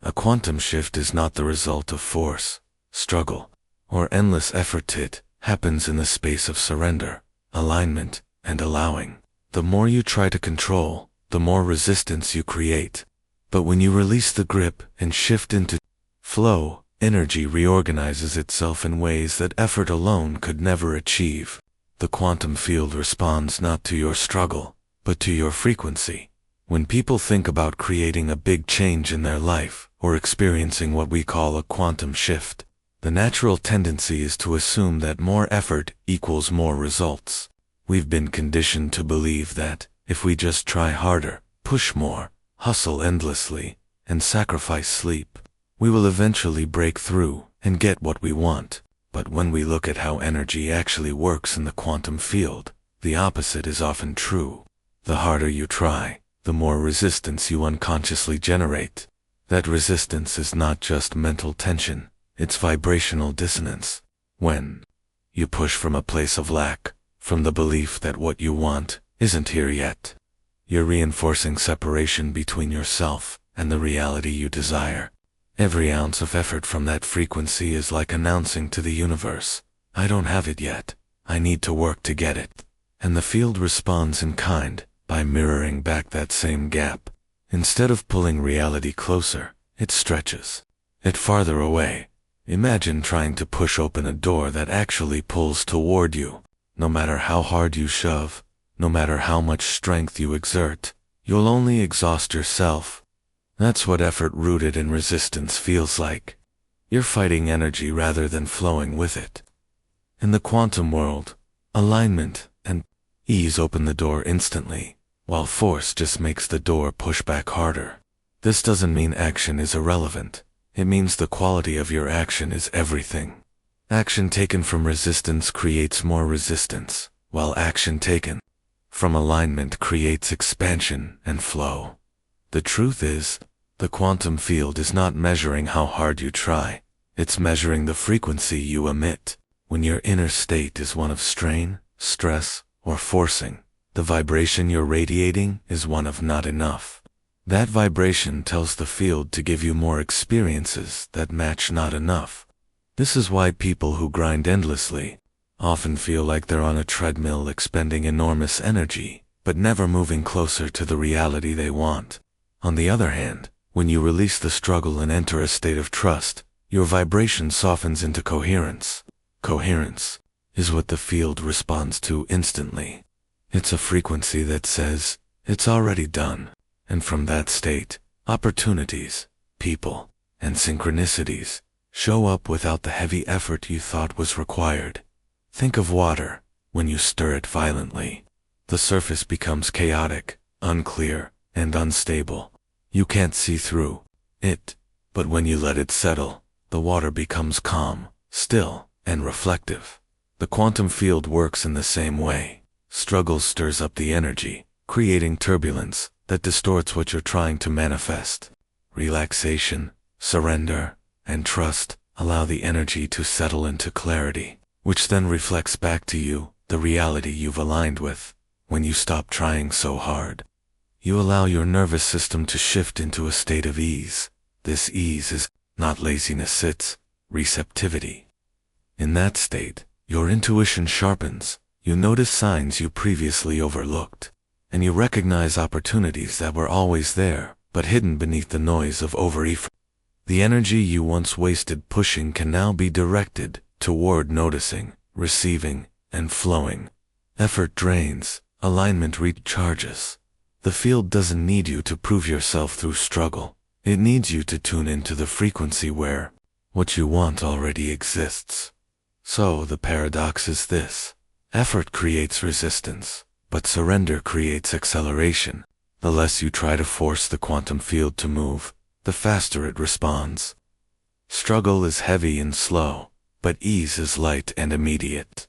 A quantum shift is not the result of force, struggle, or endless effort. It happens in the space of surrender, alignment, and allowing. The more you try to control, the more resistance you create. But when you release the grip and shift into flow, energy reorganizes itself in ways that effort alone could never achieve. The quantum field responds not to your struggle, but to your frequency. When people think about creating a big change in their life, or experiencing what we call a quantum shift, the natural tendency is to assume that more effort equals more results. We've been conditioned to believe that, if we just try harder, push more, hustle endlessly, and sacrifice sleep, we will eventually break through and get what we want. But when we look at how energy actually works in the quantum field, the opposite is often true. The harder you try, the more resistance you unconsciously generate. That resistance is not just mental tension, it's vibrational dissonance. When you push from a place of lack, from the belief that what you want isn't here yet, you're reinforcing separation between yourself and the reality you desire. Every ounce of effort from that frequency is like announcing to the universe, I don't have it yet, I need to work to get it. And the field responds in kind, by mirroring back that same gap. Instead of pulling reality closer, it stretches it farther away. Imagine trying to push open a door that actually pulls toward you. No matter how hard you shove, no matter how much strength you exert, you'll only exhaust yourself. That's what effort rooted in resistance feels like. You're fighting energy rather than flowing with it. In the quantum world, alignment and ease open the door instantly, while force just makes the door push back harder. This doesn't mean action is irrelevant. It means the quality of your action is everything. Action taken from resistance creates more resistance, while action taken from alignment creates expansion and flow. The truth is, the quantum field is not measuring how hard you try, it's measuring the frequency you emit. When your inner state is one of strain, stress, or forcing, the vibration you're radiating is one of not enough. That vibration tells the field to give you more experiences that match not enough. This is why people who grind endlessly often feel like they're on a treadmill expending enormous energy, but never moving closer to the reality they want. On the other hand, when you release the struggle and enter a state of trust, your vibration softens into coherence. Coherence is what the field responds to instantly. It's a frequency that says, it's already done. And from that state, opportunities, people, and synchronicities show up without the heavy effort you thought was required. Think of water. When you stir it violently, the surface becomes chaotic, unclear, and unstable. You can't see through it, but when you let it settle, the water becomes calm, still, and reflective. The quantum field works in the same way. Struggle stirs up the energy, creating turbulence that distorts what you're trying to manifest. Relaxation, surrender, and trust allow the energy to settle into clarity, which then reflects back to you, the reality you've aligned with. When you stop trying so hard, you allow your nervous system to shift into a state of ease. This ease is not laziness, it's receptivity. In that state, your intuition sharpens, you notice signs you previously overlooked, and you recognize opportunities that were always there, but hidden beneath the noise of over-effort. The energy you once wasted pushing can now be directed toward noticing, receiving, and flowing. Effort drains, alignment recharges. The field doesn't need you to prove yourself through struggle. It needs you to tune into the frequency where what you want already exists. So the paradox is this. Effort creates resistance, but surrender creates acceleration. The less you try to force the quantum field to move, the faster it responds. Struggle is heavy and slow, but ease is light and immediate.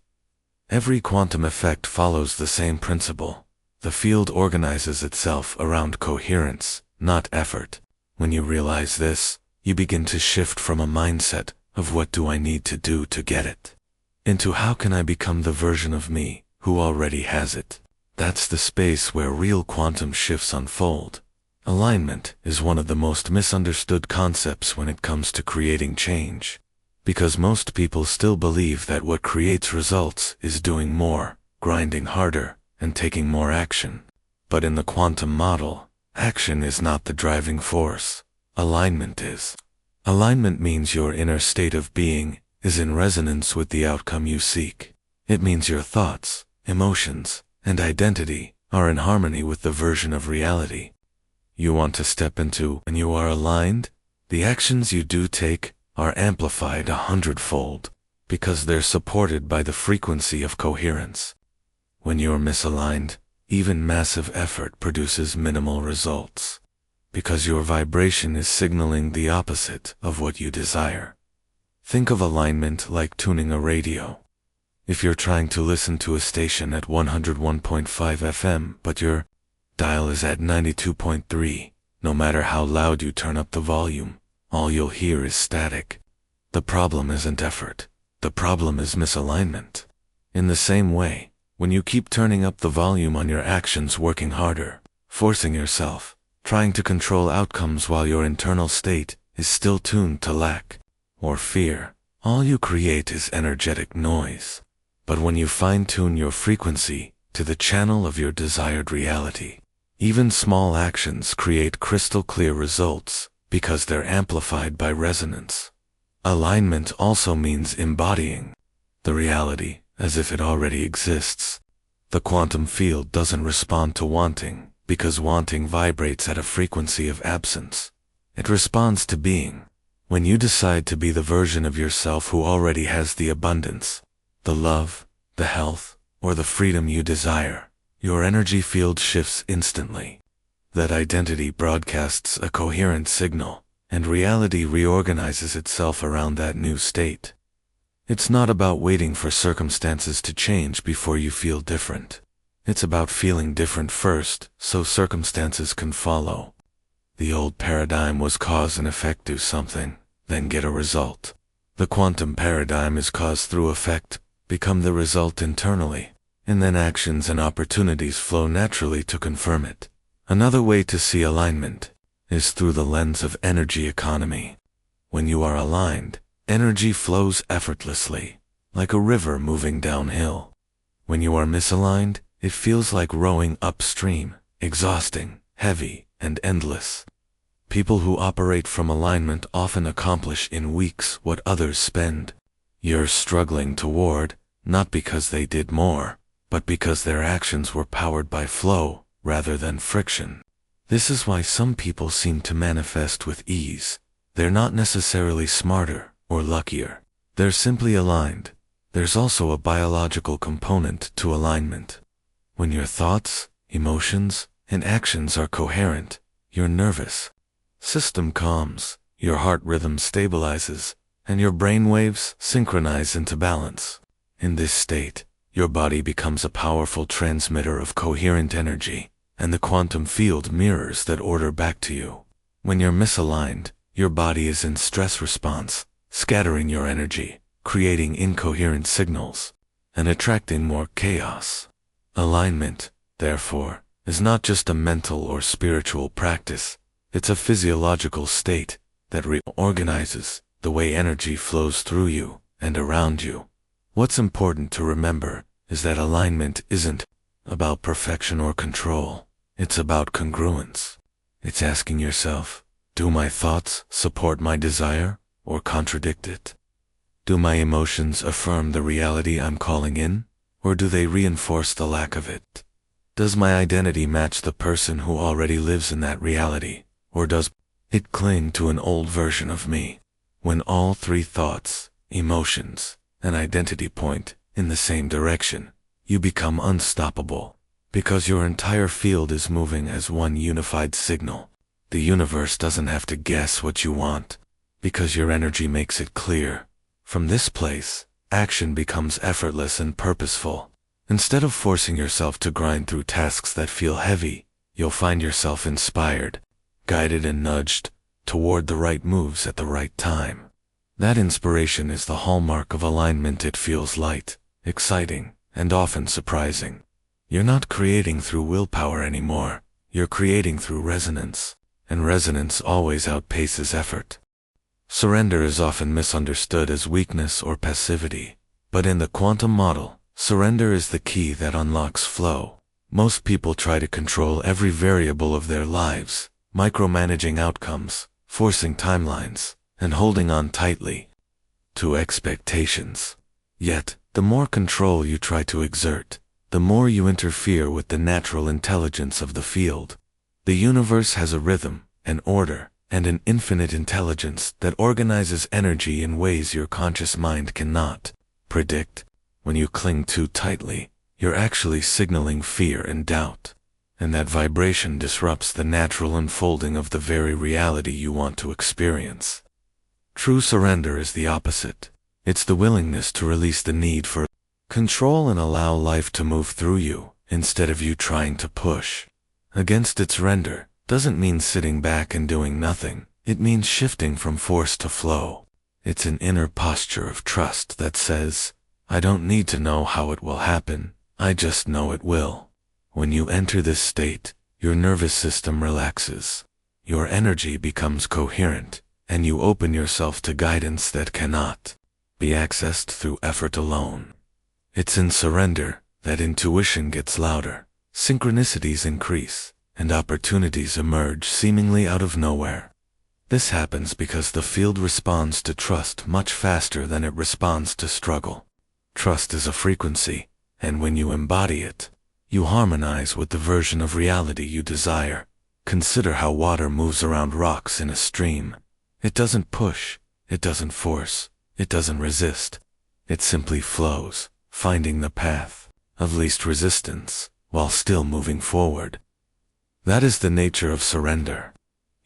Every quantum effect follows the same principle. The field organizes itself around coherence, not effort. When you realize this, you begin to shift from a mindset of what do I need to do to get it, into how can I become the version of me who already has it. That's the space where real quantum shifts unfold. Alignment is one of the most misunderstood concepts when it comes to creating change, because most people still believe that what creates results is doing more, grinding harder, and taking more action. But in the quantum model, action is not the driving force. Alignment is. Alignment means your inner state of being is in resonance with the outcome you seek. It means your thoughts, emotions, and identity are in harmony with the version of reality you want to step into. When you are aligned, the actions you do take are amplified 100-fold because they're supported by the frequency of coherence. When you're misaligned, even massive effort produces minimal results because your vibration is signaling the opposite of what you desire. Think of alignment like tuning a radio. If you're trying to listen to a station at 101.5 FM but your dial is at 92.3, no matter how loud you turn up the volume, all you'll hear is static. The problem isn't effort. The problem is misalignment. In the same way, when you keep turning up the volume on your actions, working harder, forcing yourself, trying to control outcomes while your internal state is still tuned to lack or fear, all you create is energetic noise. But when you fine-tune your frequency to the channel of your desired reality, even small actions create crystal-clear results because they're amplified by resonance. Alignment also means embodying the reality as if it already exists. The quantum field doesn't respond to wanting because wanting vibrates at a frequency of absence. It responds to being. When you decide to be the version of yourself who already has the abundance, the love, the health, or the freedom you desire, your energy field shifts instantly. That identity broadcasts a coherent signal, and reality reorganizes itself around that new state. It's not about waiting for circumstances to change before you feel different. It's about feeling different first, so circumstances can follow. The old paradigm was cause and effect, do something, then get a result. The quantum paradigm is cause through effect, become the result internally, and then actions and opportunities flow naturally to confirm it. Another way to see alignment is through the lens of energy economy. When you are aligned, energy flows effortlessly, like a river moving downhill. When you are misaligned, it feels like rowing upstream, exhausting, heavy, and endless. People who operate from alignment often accomplish in weeks what others spend years struggling toward, not because they did more, but because their actions were powered by flow rather than friction. This is why some people seem to manifest with ease. They're not necessarily smarter or luckier. They're simply aligned. There's also a biological component to alignment. When your thoughts, emotions, and actions are coherent, your nervous system calms, your heart rhythm stabilizes, and your brain waves synchronize into balance. In this state, your body becomes a powerful transmitter of coherent energy, and the quantum field mirrors that order back to you. When you're misaligned, your body is in stress response, scattering your energy, creating incoherent signals, and attracting more chaos. Alignment, therefore, is not just a mental or spiritual practice. It's a physiological state that reorganizes the way energy flows through you and around you. What's important to remember is that alignment isn't about perfection or control. It's about congruence. It's asking yourself, do my thoughts support my desire or contradict it? Do my emotions affirm the reality I'm calling in, or do they reinforce the lack of it? Does my identity match the person who already lives in that reality, or does it cling to an old version of me? When all three thoughts, emotions, and identity point in the same direction, you become unstoppable, because your entire field is moving as one unified signal. The universe doesn't have to guess what you want, because your energy makes it clear. From this place, action becomes effortless and purposeful. Instead of forcing yourself to grind through tasks that feel heavy, you'll find yourself inspired, guided and nudged toward the right moves at the right time. That inspiration is the hallmark of alignment. It feels light, exciting, and often surprising. You're not creating through willpower anymore. You're creating through resonance, and resonance always outpaces effort. Surrender is often misunderstood as weakness or passivity, but in the quantum model, surrender is the key that unlocks flow. Most people try to control every variable of their lives, micromanaging outcomes, forcing timelines, and holding on tightly to expectations. Yet, the more control you try to exert, the more you interfere with the natural intelligence of the field. The universe has a rhythm, an order, and an infinite intelligence that organizes energy in ways your conscious mind cannot predict. When you cling too tightly, you're actually signaling fear and doubt, and that vibration disrupts the natural unfolding of the very reality you want to experience. True surrender is the opposite. It's the willingness to release the need for control and allow life to move through you, instead of you trying to push against its render. Doesn't mean sitting back and doing nothing. It means shifting from force to flow. It's an inner posture of trust that says, I don't need to know how it will happen, I just know it will. When you enter this state, your nervous system relaxes. Your energy becomes coherent, and you open yourself to guidance that cannot be accessed through effort alone. It's in surrender that intuition gets louder, synchronicities increase, and opportunities emerge seemingly out of nowhere. This happens because the field responds to trust much faster than it responds to struggle. Trust is a frequency, and when you embody it, you harmonize with the version of reality you desire. Consider how water moves around rocks in a stream. It doesn't push, it doesn't force, it doesn't resist. It simply flows, finding the path of least resistance, while still moving forward. That is the nature of surrender.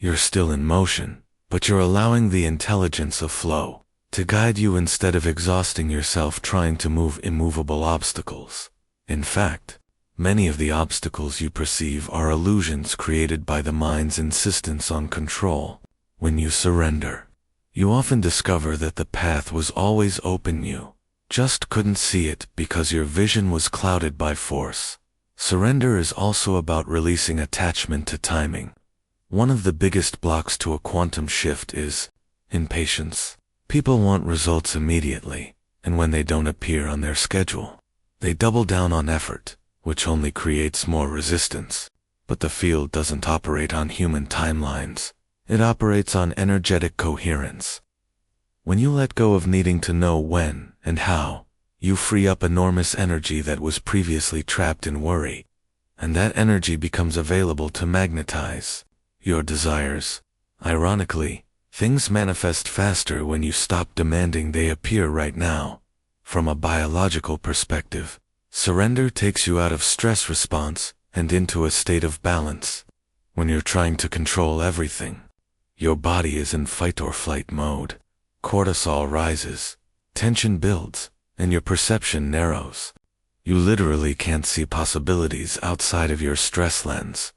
You're still in motion, but you're allowing the intelligence of flow to guide you instead of exhausting yourself trying to move immovable obstacles. In fact, many of the obstacles you perceive are illusions created by the mind's insistence on control. When you surrender, you often discover that the path was always open, you just couldn't see it because your vision was clouded by force. Surrender is also about releasing attachment to timing. One of the biggest blocks to a quantum shift is impatience. People want results immediately, and when they don't appear on their schedule, they double down on effort, which only creates more resistance. But the field doesn't operate on human timelines. It operates on energetic coherence. When you let go of needing to know when and how, you free up enormous energy that was previously trapped in worry, and that energy becomes available to magnetize your desires. Ironically, things manifest faster when you stop demanding they appear right now. From a biological perspective, surrender takes you out of stress response and into a state of balance. When you're trying to control everything, your body is in fight or flight mode. Cortisol rises, tension builds, and your perception narrows. You literally can't see possibilities outside of your stress lens.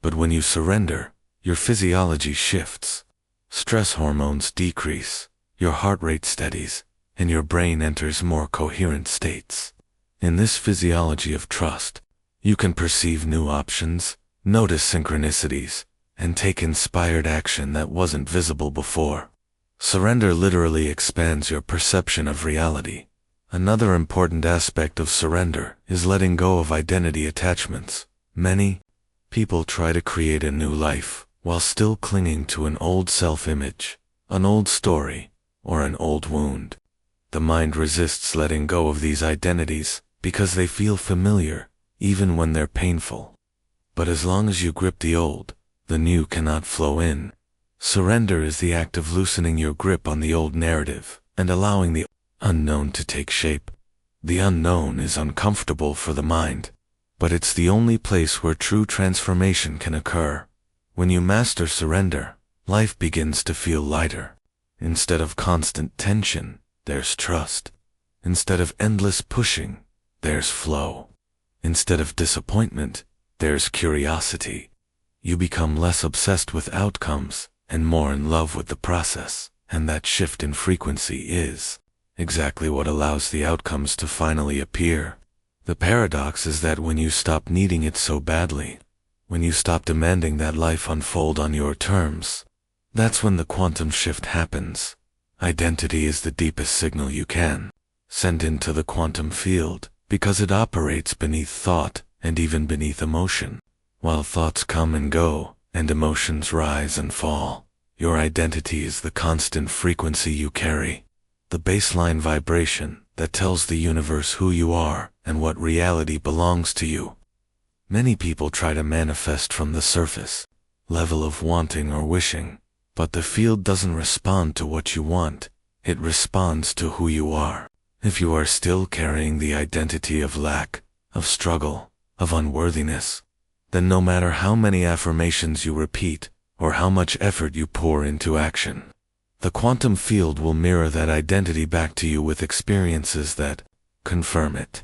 But when you surrender, your physiology shifts. Stress hormones decrease, your heart rate steadies, and your brain enters more coherent states. In this physiology of trust, you can perceive new options, notice synchronicities, and take inspired action that wasn't visible before. Surrender literally expands your perception of reality. Another important aspect of surrender is letting go of identity attachments. Many people try to create a new life while still clinging to an old self-image, an old story, or an old wound. The mind resists letting go of these identities because they feel familiar, even when they're painful. But as long as you grip the old, the new cannot flow in. Surrender is the act of loosening your grip on the old narrative and allowing the unknown to take shape. The unknown is uncomfortable for the mind, but it's the only place where true transformation can occur. When you master surrender, life begins to feel lighter. Instead of constant tension, there's trust. Instead of endless pushing, there's flow. Instead of disappointment, there's curiosity. You become less obsessed with outcomes and more in love with the process, and that shift in frequency is exactly what allows the outcomes to finally appear. The paradox is that when you stop needing it so badly, when you stop demanding that life unfold on your terms. That's when the quantum shift happens. Identity is the deepest signal you can send into the quantum field, because it operates beneath thought and even beneath emotion. While thoughts come and go, and emotions rise and fall, your identity is the constant frequency you carry, the baseline vibration that tells the universe who you are and what reality belongs to you. Many people try to manifest from the surface level of wanting or wishing, but the field doesn't respond to what you want, it responds to who you are. If you are still carrying the identity of lack, of struggle, of unworthiness, then no matter how many affirmations you repeat, or how much effort you pour into action, the quantum field will mirror that identity back to you with experiences that confirm it.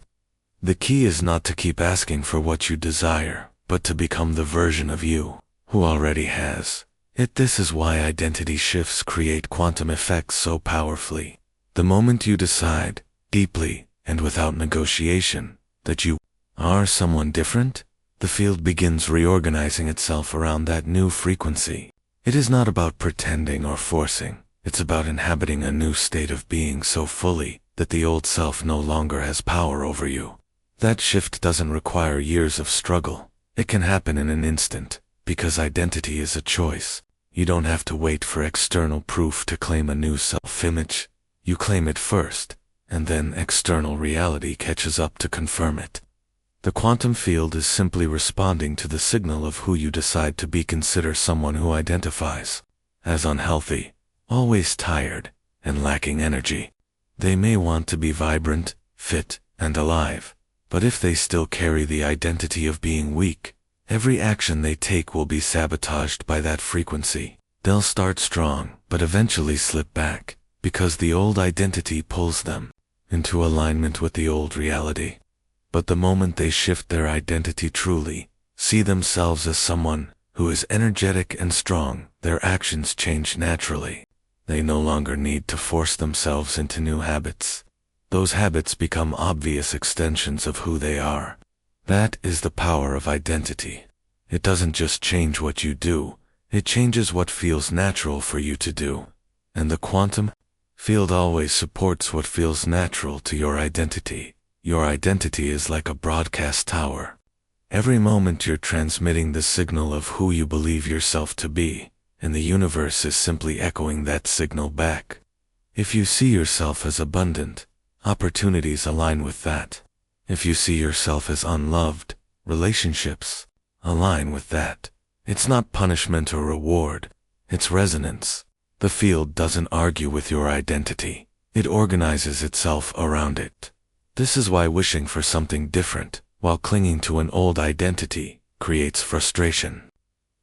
The key is not to keep asking for what you desire, but to become the version of you who already has it. This is why identity shifts create quantum effects so powerfully. The moment you decide, deeply and without negotiation, that you are someone different, the field begins reorganizing itself around that new frequency. It is not about pretending or forcing, it's about inhabiting a new state of being so fully that the old self no longer has power over you. That shift doesn't require years of struggle. It can happen in an instant, because identity is a choice. You don't have to wait for external proof to claim a new self-image. You claim it first, and then external reality catches up to confirm it. The quantum field is simply responding to the signal of who you decide to be. Consider someone who identifies as unhealthy, always tired, and lacking energy. They may want to be vibrant, fit, and alive, but if they still carry the identity of being weak, every action they take will be sabotaged by that frequency. They'll start strong, but eventually slip back, because the old identity pulls them into alignment with the old reality. But the moment they shift their identity truly, see themselves as someone who is energetic and strong, their actions change naturally. They no longer need to force themselves into new habits. Those habits become obvious extensions of who they are. That is the power of identity. It doesn't just change what you do, it changes what feels natural for you to do. And the quantum field always supports what feels natural to your identity. Your identity is like a broadcast tower. Every moment you're transmitting the signal of who you believe yourself to be, and the universe is simply echoing that signal back. If you see yourself as abundant, opportunities align with that. If you see yourself as unloved, relationships align with that. It's not punishment or reward, it's resonance. The field doesn't argue with your identity, it organizes itself around it. This is why wishing for something different, while clinging to an old identity, creates frustration.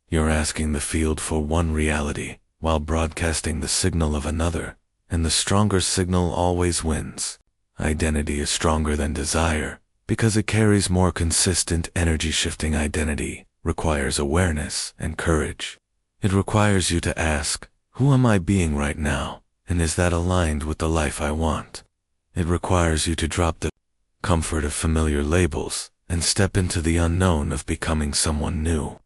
You're asking the field for one reality, while broadcasting the signal of another, and the stronger signal always wins. Identity is stronger than desire, because it carries more consistent energy. Shifting identity requires awareness and courage. It requires you to ask, who am I being right now, and is that aligned with the life I want? It requires you to drop the comfort of familiar labels and step into the unknown of becoming someone new.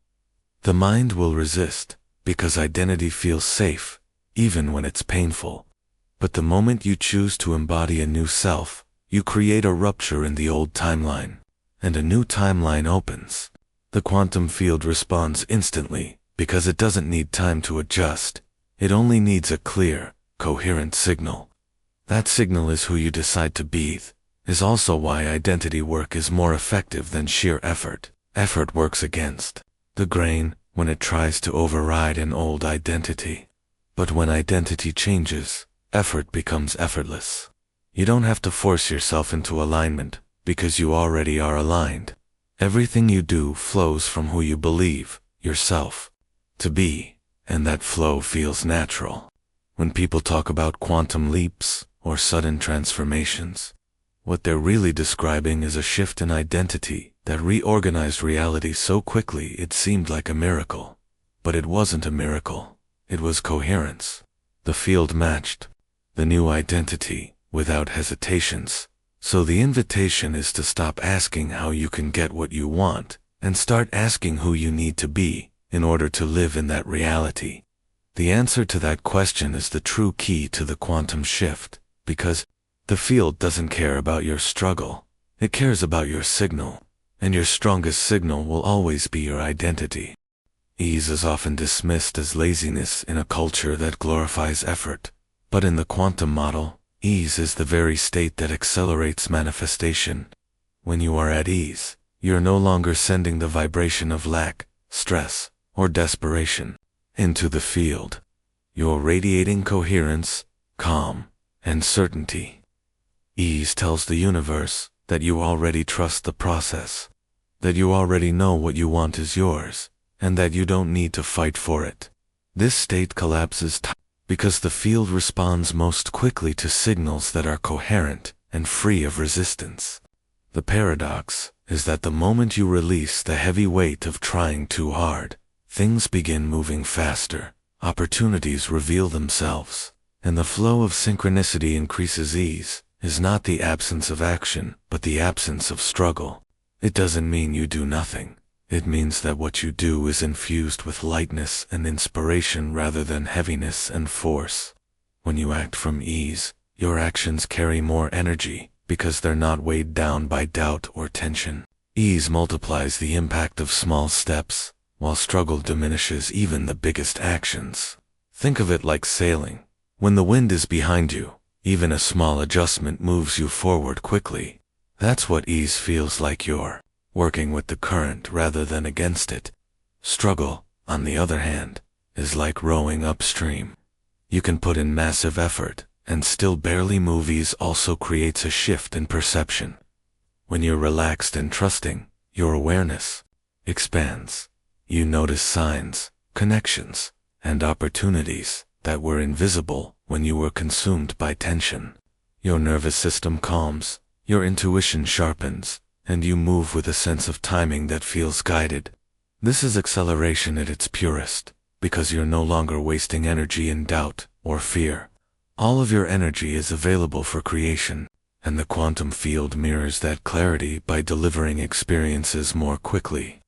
The mind will resist, because identity feels safe, even when it's painful. But the moment you choose to embody a new self, you create a rupture in the old timeline, and a new timeline opens. The quantum field responds instantly, because it doesn't need time to adjust. It only needs a clear, coherent signal. That signal is who you decide to be, is also why identity work is more effective than sheer effort. Effort works against the grain when it tries to override an old identity. But when identity changes, effort becomes effortless. You don't have to force yourself into alignment, because you already are aligned. Everything you do flows from who you believe yourself to be, and that flow feels natural. When people talk about quantum leaps or sudden transformations, what they're really describing is a shift in identity that reorganized reality so quickly it seemed like a miracle. But it wasn't a miracle, it was coherence. The field matched the new identity without hesitations. So the invitation is to stop asking how you can get what you want, and start asking who you need to be in order to live in that reality. The answer to that question is the true key to the quantum shift, because the field doesn't care about your struggle. It cares about your signal, and your strongest signal will always be your identity. Ease is often dismissed as laziness in a culture that glorifies effort, but in the quantum model, ease is the very state that accelerates manifestation. When you are at ease, you're no longer sending the vibration of lack, stress, or desperation into the field. You're radiating coherence, calm, and certainty. Ease tells the universe that you already trust the process, that you already know what you want is yours, and that you don't need to fight for it. This state collapses because the field responds most quickly to signals that are coherent and free of resistance. The paradox is that the moment you release the heavy weight of trying too hard, things begin moving faster, opportunities reveal themselves, and the flow of synchronicity increases. Ease is not the absence of action, but the absence of struggle. It doesn't mean you do nothing. It means that what you do is infused with lightness and inspiration rather than heaviness and force. When you act from ease, your actions carry more energy because they're not weighed down by doubt or tension. Ease multiplies the impact of small steps, while struggle diminishes even the biggest actions. Think of it like sailing. When the wind is behind you, even a small adjustment moves you forward quickly. That's what ease feels like. You're working with the current rather than against it. Struggle, on the other hand, is like rowing upstream. You can put in massive effort and still barely move. Ease also creates a shift in perception. When you're relaxed and trusting, your awareness expands. You notice signs, connections, and opportunities that were invisible when you were consumed by tension. Your nervous system calms, your intuition sharpens, and you move with a sense of timing that feels guided. This is acceleration at its purest, because you're no longer wasting energy in doubt or fear. All of your energy is available for creation, and the quantum field mirrors that clarity by delivering experiences more quickly.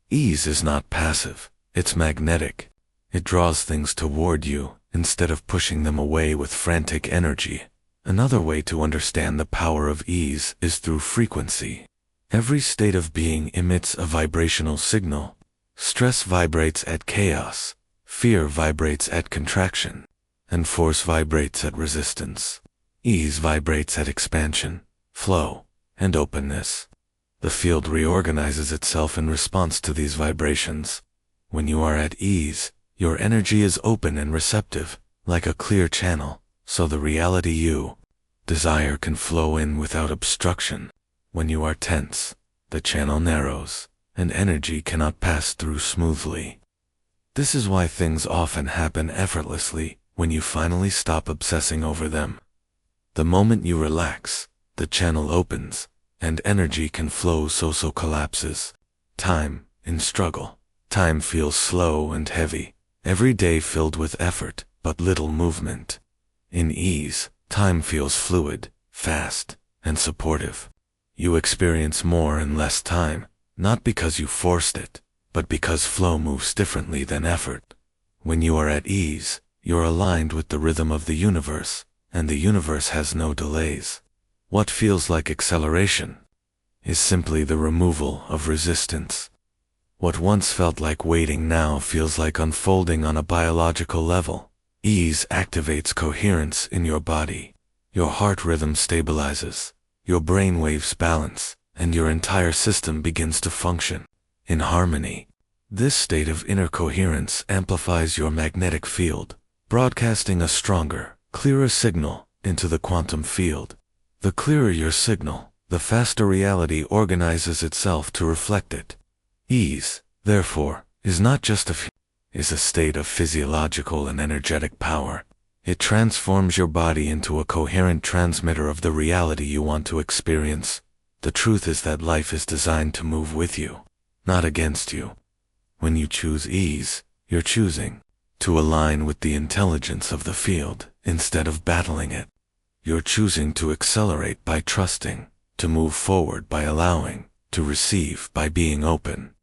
Ease is not passive, it's magnetic. It draws things toward you instead of pushing them away with frantic energy. Another way to understand the power of ease is through frequency. Every state of being emits a vibrational signal. Stress vibrates at chaos, fear vibrates at contraction, and force vibrates at resistance. Ease vibrates at expansion, flow, and openness. The field reorganizes itself in response to these vibrations. When you are at ease, your energy is open and receptive, like a clear channel, so the reality you desire can flow in without obstruction. When you are tense, the channel narrows, and energy cannot pass through smoothly. This is why things often happen effortlessly when you finally stop obsessing over them. The moment you relax, the channel opens, and energy can flow. So collapses. Time, in struggle, time feels slow and heavy, every day filled with effort, but little movement. In ease, time feels fluid, fast, and supportive. You experience more in less time, not because you forced it, but because flow moves differently than effort. When you are at ease, you're aligned with the rhythm of the universe, and the universe has no delays. What feels like acceleration is simply the removal of resistance. What once felt like waiting now feels like unfolding on a biological level. Ease activates coherence in your body. Your heart rhythm stabilizes, your brain waves balance, and your entire system begins to function in harmony. This state of inner coherence amplifies your magnetic field, broadcasting a stronger, clearer signal into the quantum field. The clearer your signal, the faster reality organizes itself to reflect it. Ease, therefore, is not just is a state of physiological and energetic power. It transforms your body into a coherent transmitter of the reality you want to experience. The truth is that life is designed to move with you, not against you. When you choose ease, you're choosing to align with the intelligence of the field instead of battling it. You're choosing to accelerate by trusting, to move forward by allowing, to receive by being open.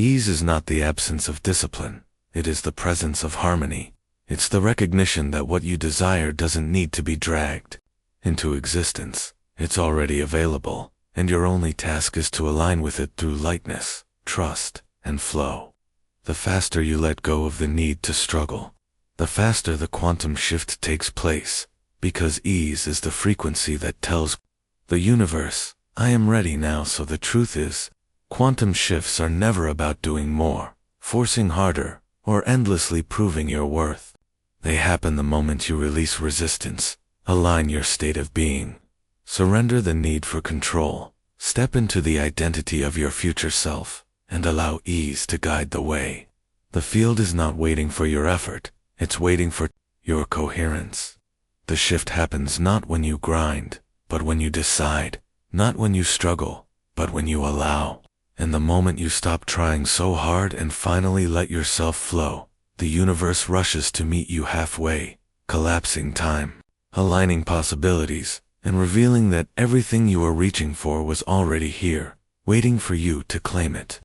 Ease is not the absence of discipline. It is the presence of harmony. It's the recognition that what you desire doesn't need to be dragged into existence. It's already available, and your only task is to align with it through lightness, trust, and flow. The faster you let go of the need to struggle, the faster the quantum shift takes place, because ease is the frequency that tells the universe, I am ready now. So the truth is, quantum shifts are never about doing more, forcing harder, or endlessly proving your worth. They happen the moment you release resistance, align your state of being, surrender the need for control, step into the identity of your future self, and allow ease to guide the way. The field is not waiting for your effort, it's waiting for your coherence. The shift happens not when you grind, but when you decide, not when you struggle, but when you allow. And the moment you stop trying so hard and finally let yourself flow, the universe rushes to meet you halfway, collapsing time, aligning possibilities, and revealing that everything you were reaching for was already here, waiting for you to claim it.